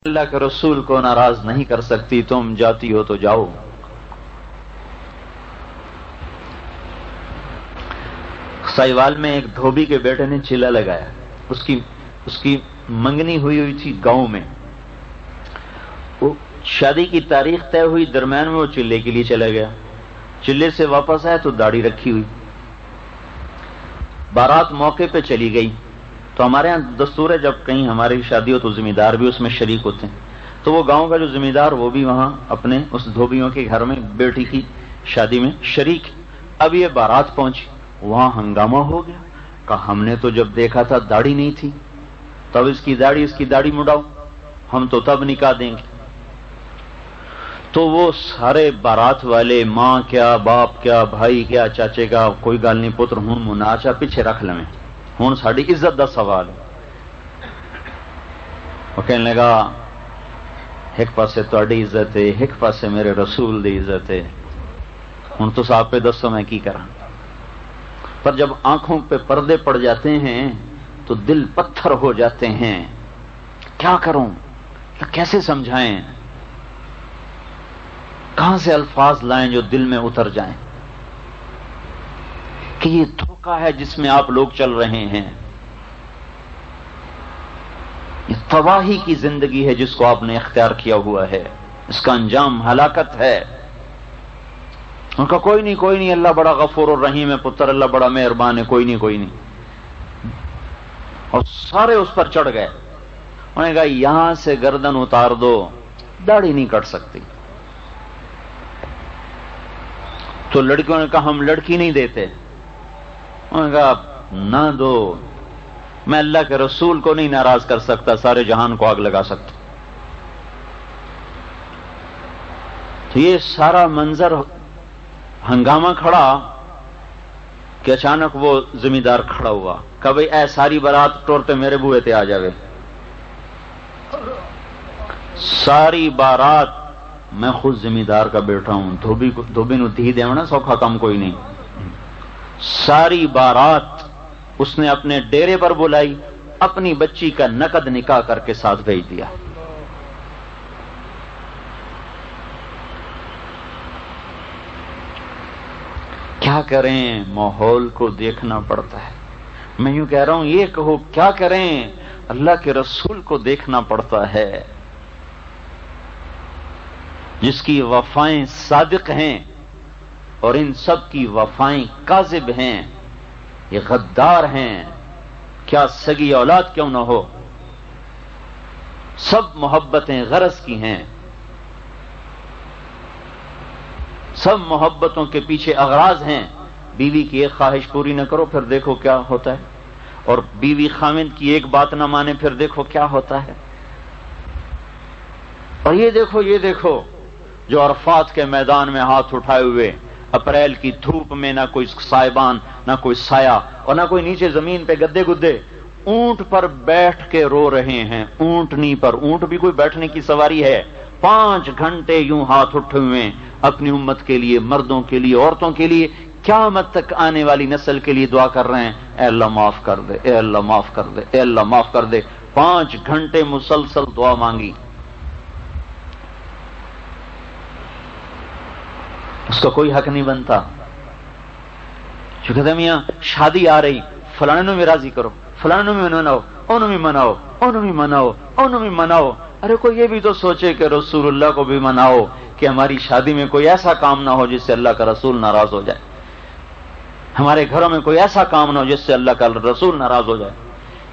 اللہ کے رسول کو ناراض نہیں کر سکتی، تم جاتی ہو تو جاؤ۔ سائیوال میں ایک دھوبی کے بیٹے نے چیلا لگایا، اس کی منگنی ہوئی تھی گاؤں میں، وہ شادی کی تاریخ طے ہوئی، درمیان میں وہ چلے کے لیے چلا گیا، چلے سے واپس آیا تو داڑھی رکھی ہوئی، بارات موقع پہ چلی گئی۔ تو ہمارے ہاں دستور ہے جب کہیں ہماری شادی ہو تو ذمہ دار بھی اس میں شریک ہوتے ہیں، تو وہ گاؤں کا جو ذمہ دار وہ بھی وہاں اپنے اس دھوبیوں کے گھر میں بیٹی کی شادی میں شریک۔ اب یہ بارات پہنچی، وہاں ہنگامہ ہو گیا، کہا ہم نے تو جب دیکھا تھا داڑھی نہیں تھی، تب اس کی داڑھی مڑاؤ، ہم تو تب نکاح دیں گے۔ تو وہ سارے بارات والے، ماں کیا، باپ کیا، بھائی کیا، چاچے کا، کوئی گل نہیں پتر ہوں مناچا پیچھے رکھ لیں، ہوں ساری عزت دا سوال ہے۔ وہ کہنے لگا ایک پاسے تہاڈی عزت ہے، ایک پاسے میرے رسول دی عزت ہے، ہوں تو آپ پہ دسو میں کی کراں۔ پر جب آنکھوں پہ پردے پڑ جاتے ہیں تو دل پتھر ہو جاتے ہیں، کیا کروں، کیسے سمجھائیں، کہاں سے الفاظ لائیں جو دل میں اتر جائیں کہ یہ دھوکہ ہے جس میں آپ لوگ چل رہے ہیں، یہ تباہی کی زندگی ہے جس کو آپ نے اختیار کیا ہوا ہے، اس کا انجام ہلاکت ہے۔ ان کا کوئی نہیں، اللہ بڑا غفور الرحیم ہے پتر، اللہ بڑا مہربان ہے، کوئی نہیں، اور سارے اس پر چڑھ گئے۔ انہوں نے کہا یہاں سے گردن اتار دو، داڑھی نہیں کٹ سکتی۔ تو لڑکیوں نے کہا ہم لڑکی نہیں دیتے۔ انہوں نے کہا نہ دو، میں اللہ کے رسول کو نہیں ناراض کر سکتا، سارے جہان کو آگ لگا سکتا۔ تو یہ سارا منظر ہنگامہ کھڑا کہ اچانک وہ ذمہ دار کھڑا ہوا، کہ بھئی اے ساری بارات ٹور تے میرے بوئے تے آ جاوے۔ ساری بارات میں خود ذمہ دار کا بیٹھا ہوں، دھوبی نو تھی دیونا سوکھا کم کوئی نہیں۔ ساری بارات اس نے اپنے ڈیرے پر بلائی، اپنی بچی کا نقد نکاح کر کے ساتھ بھیج دیا۔ کیا کریں، ماحول کو دیکھنا پڑتا ہے۔ میں یوں کہہ رہا ہوں یہ کہو کیا کریں، اللہ کے رسول کو دیکھنا پڑتا ہے، جس کی وفائیں صادق ہیں اور ان سب کی وفائیں کاذب ہیں، یہ غدار ہیں، کیا سگی اولاد کیوں نہ ہو، سب محبتیں غرض کی ہیں، سب محبتوں کے پیچھے اغراض ہیں۔ بیوی کی ایک خواہش پوری نہ کرو پھر دیکھو کیا ہوتا ہے، اور بیوی خاوند کی ایک بات نہ مانے پھر دیکھو کیا ہوتا ہے۔ اور یہ دیکھو جو عرفات کے میدان میں ہاتھ اٹھائے ہوئے، اپریل کی دھوپ میں نہ کوئی سائبان، نہ کوئی سایہ، اور نہ کوئی نیچے زمین پہ گدے گدے، اونٹ پر بیٹھ کے رو رہے ہیں، اونٹنی پر، اونٹ بھی کوئی بیٹھنے کی سواری ہے، 5 گھنٹے یوں ہاتھ اٹھے ہوئے اپنی امت کے لیے، مردوں کے لیے، عورتوں کے لیے، قیامت تک آنے والی نسل کے لیے دعا کر رہے ہیں، اے اللہ معاف کر دے، اے اللہ معاف کر دے، اے اللہ معاف کر دے۔ 5 گھنٹے مسلسل دعا مانگی۔ اس کا کوئی حق نہیں بنتا۔ جو کہتے ہیں میاں شادی آ رہی، فلانے میں راضی کرو، فلانے میں مناؤ، انہوں میں مناؤ، انہوں میں مناؤ، انہوں میں مناؤ۔ ارے کوئی یہ بھی تو سوچے کہ رسول اللہ کو بھی مناؤ، کہ ہماری شادی میں کوئی ایسا کام نہ ہو جس سے اللہ کا رسول ناراض ہو جائے، ہمارے گھروں میں کوئی ایسا کام نہ ہو جس سے اللہ کا رسول ناراض ہو جائے۔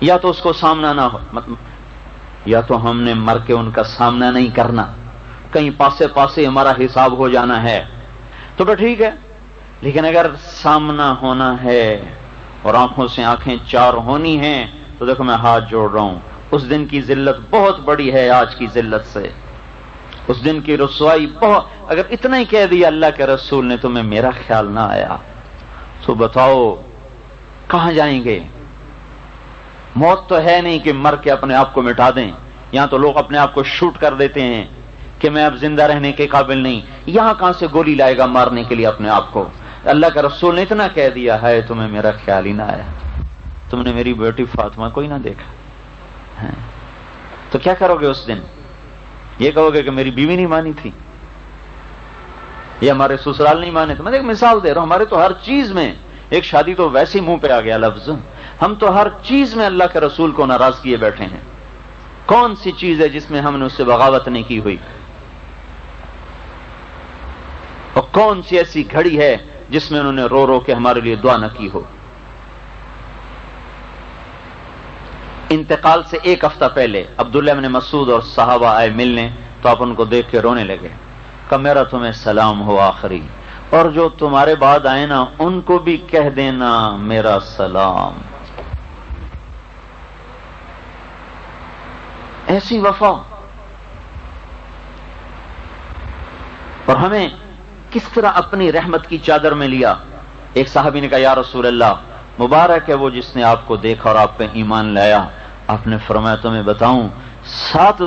یا تو اس کو سامنا نہ ہو، یا تو ہم نے مر کے ان کا سامنا نہیں کرنا، کہیں پاسے ہمارا حساب ہو جانا ہے تو ٹھیک ہے، لیکن اگر سامنا ہونا ہے اور آنکھوں سے آنکھیں چار ہونی ہیں تو دیکھو میں ہاتھ جوڑ رہا ہوں، اس دن کی ذلت بہت بڑی ہے آج کی ذلت سے، اس دن کی رسوائی بہت۔ اگر اتنا ہی کہہ دیا اللہ کے رسول نے تمہیں میرا خیال نہ آیا تو بتاؤ کہاں جائیں گے؟ موت تو ہے نہیں کہ مر کے اپنے آپ کو مٹا دیں، یہاں تو لوگ اپنے آپ کو شوٹ کر دیتے ہیں کہ میں اب زندہ رہنے کے قابل نہیں، یہاں کہاں سے گولی لائے گا مارنے کے لیے اپنے آپ کو؟ اللہ کا رسول نے اتنا کہہ دیا ہے تمہیں میرا خیال ہی نہ آیا، تم نے میری بیٹی فاطمہ کو ہی نہ دیکھا، تو کیا کرو گے اس دن؟ یہ کہو گے کہ میری بیوی نہیں مانی تھی، یہ ہمارے سسرال نہیں مانے تھے. میں ایک مثال دے رہا ہوں، ہمارے تو ہر چیز میں، ایک شادی تو ویسے ہی منہ پہ آ گیا لفظ، ہم تو ہر چیز میں اللہ کے رسول کو ناراض کیے بیٹھے ہیں. کون سی چیز ہے جس میں ہم نے اس سے بغاوت نہیں کی ہوئی؟ اور کون سی ایسی گھڑی ہے جس میں انہوں نے رو رو کے ہمارے لیے دعا نہ کی ہو؟ انتقال سے ایک ہفتہ پہلے عبداللہ بن مسعود اور صحابہ آئے ملنے، تو آپ ان کو دیکھ کے رونے لگے. کہ میرا تمہیں سلام ہو آخری، اور جو تمہارے بعد آئے نا ان کو بھی کہہ دینا میرا سلام. ایسی وفا. اور ہمیں کس طرح اپنی رحمت کی چادر میں لیا. ایک صحابی نے کہا یا رسول اللہ، مبارک ہے وہ جس نے آپ کو دیکھا اور آپ پہ ایمان لایا. آپ نے فرمایا تمہیں بتاؤں، 7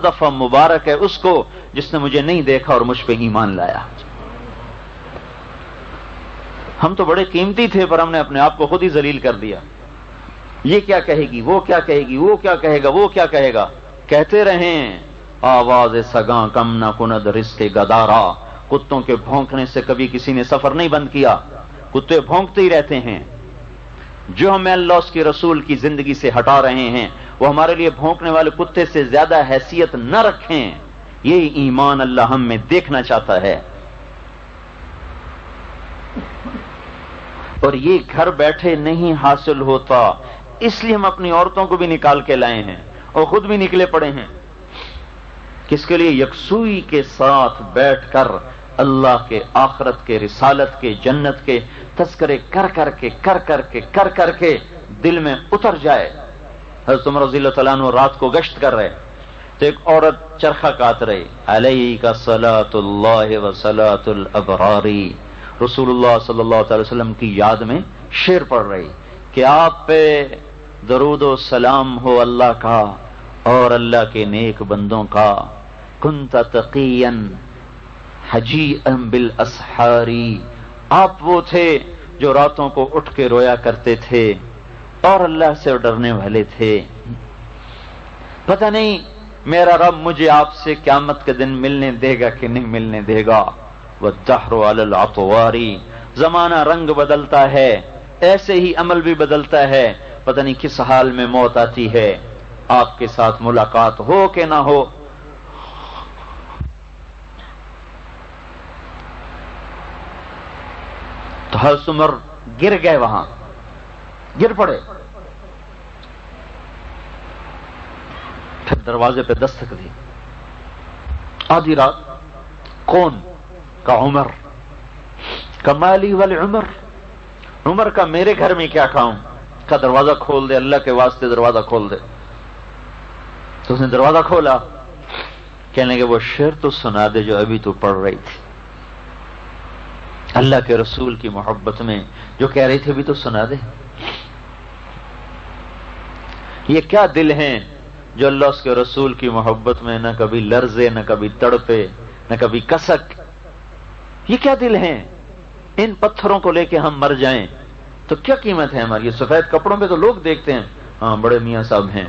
دفعہ مبارک ہے اس کو جس نے مجھے نہیں دیکھا اور مجھ پہ ایمان لایا. ہم تو بڑے قیمتی تھے پر ہم نے اپنے آپ کو خود ہی ذلیل کر دیا. یہ کیا کہے گی، وہ کیا کہے گی، وہ کیا کہے گا، وہ کیا کہے گا. کہتے رہیں آواز سگاں کم نہ کند رزق گدارا. کتوں کے بھونکنے سے کبھی کسی نے سفر نہیں بند کیا، کتے بھونکتے ہی رہتے ہیں. جو ہمیں اللہ اس کے رسول کی زندگی سے ہٹا رہے ہیں وہ ہمارے لیے بھونکنے والے کتے سے زیادہ حیثیت نہ رکھیں. یہ ایمان اللہ ہم میں دیکھنا چاہتا ہے. اور یہ گھر بیٹھے نہیں حاصل ہوتا، اس لیے ہم اپنی عورتوں کو بھی نکال کے لائے ہیں اور خود بھی نکلے پڑے ہیں. کس کے لیے؟ یکسوئی کے ساتھ بیٹھ کر اللہ کے، آخرت کے، رسالت کے، جنت کے تذکرے کر کر کے دل میں اتر جائے. حضرت عمر رضی اللہ تعالیٰ عنہ رات کو گشت کر رہے تو ایک عورت چرخہ کاٹ رہی، علیک صلاۃ اللہ و صلاۃ الابرار. رسول اللہ صلی اللہ علیہ وسلم کی یاد میں شعر پڑھ رہی کہ آپ پہ درود و سلام ہو اللہ کا اور اللہ کے نیک بندوں کا. کنت تقیا حجیئا بالاسحار. آپ وہ تھے جو راتوں کو اٹھ کے رویا کرتے تھے اور اللہ سے ڈرنے والے تھے. پتہ نہیں میرا رب مجھے آپ سے قیامت کے دن ملنے دے گا کہ نہیں ملنے دے گا. والدہر علی الاطوار. زمانہ رنگ بدلتا ہے، ایسے ہی عمل بھی بدلتا ہے. پتہ نہیں کس حال میں موت آتی ہے. آپ کے ساتھ ملاقات ہو کہ نہ ہو. تو حضرت عمر گر گئے، وہاں گر پڑے. پھر دروازے پہ دستک دی. آدھی رات. کون؟ کا عمر. کمالی والے عمر. عمر کا میرے گھر میں کیا کام؟ کا دروازہ کھول دے، اللہ کے واسطے دروازہ کھول دے. تو اس نے دروازہ کھولا. کہنے لگے وہ شعر تو سنا دے جو ابھی تو پڑھ رہی تھی. اللہ کے رسول کی محبت میں جو کہہ رہی تھی ابھی تو سنا دے. یہ کیا دل ہیں جو اللہ اس کے رسول کی محبت میں نہ کبھی لرزے، نہ کبھی تڑپے، نہ کبھی کسک. یہ کیا دل ہیں؟ ان پتھروں کو لے کے ہم مر جائیں تو کیا قیمت ہے ہماری؟ یہ سفید کپڑوں پہ تو لوگ دیکھتے ہیں ہاں بڑے میاں صاحب ہیں.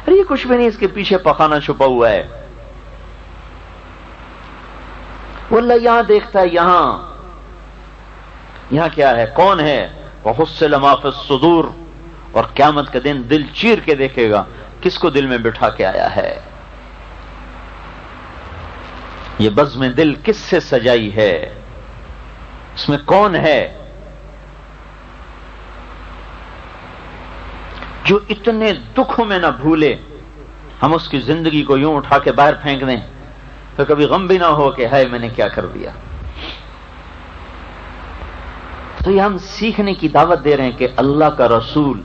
ارے یہ کچھ بھی نہیں، اس کے پیچھے پخانہ چھپا ہوا ہے. وہ اللہ یہاں دیکھتا ہے. یہاں کیا ہے؟ کون ہے؟ وَحُصِّلَ مَا فِي الصُّدُورِ. اور قیامت کے دن دل چیر کے دیکھے گا کس کو دل میں بٹھا کے آیا ہے. یہ بزم دل کس سے سجائی ہے؟ اس میں کون ہے جو اتنے دکھوں میں نہ بھولے ہم اس کی زندگی کو یوں اٹھا کے باہر پھینک دیں تو کبھی غم بھی نہ ہو کہ ہائے میں نے کیا کر دیا. تو یہ ہم سیکھنے کی دعوت دے رہے ہیں کہ اللہ کا رسول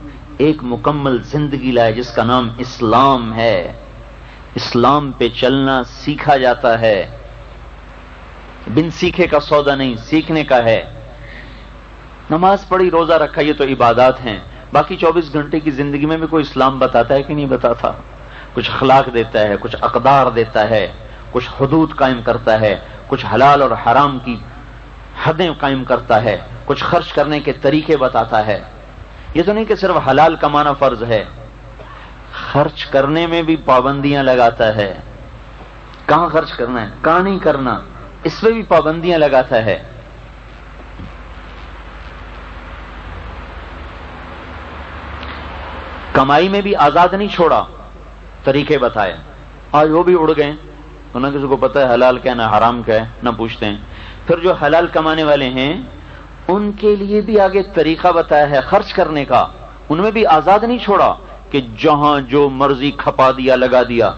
ایک مکمل زندگی لائے جس کا نام اسلام ہے. اسلام پہ چلنا سیکھا جاتا ہے، بن سیکھے کا سودا نہیں، سیکھنے کا ہے. نماز پڑھی، روزہ رکھا، یہ تو عبادات ہیں. باقی 24 گھنٹے کی زندگی میں بھی کوئی اسلام بتاتا ہے کہ نہیں بتاتا؟ کچھ اخلاق دیتا ہے، کچھ اقدار دیتا ہے، کچھ حدود قائم کرتا ہے، کچھ حلال اور حرام کی حدیں قائم کرتا ہے، کچھ خرچ کرنے کے طریقے بتاتا ہے. یہ تو نہیں کہ صرف حلال کمانا فرض ہے، خرچ کرنے میں بھی پابندیاں لگاتا ہے. کہاں خرچ کرنا ہے، کہاں نہیں کرنا، اس میں بھی پابندیاں لگاتا ہے. کمائی میں بھی آزاد نہیں چھوڑا، طریقے بتائے. آج وہ بھی اڑ گئے، نہ کسی کو پتہ ہے حلال کیا نہ حرام کیا ہے، نہ پوچھتے ہیں. پھر جو حلال کمانے والے ہیں ان کے لیے بھی آگے طریقہ بتایا ہے خرچ کرنے کا. ان میں بھی آزاد نہیں چھوڑا کہ جہاں جو مرضی کھپا دیا، لگا دیا.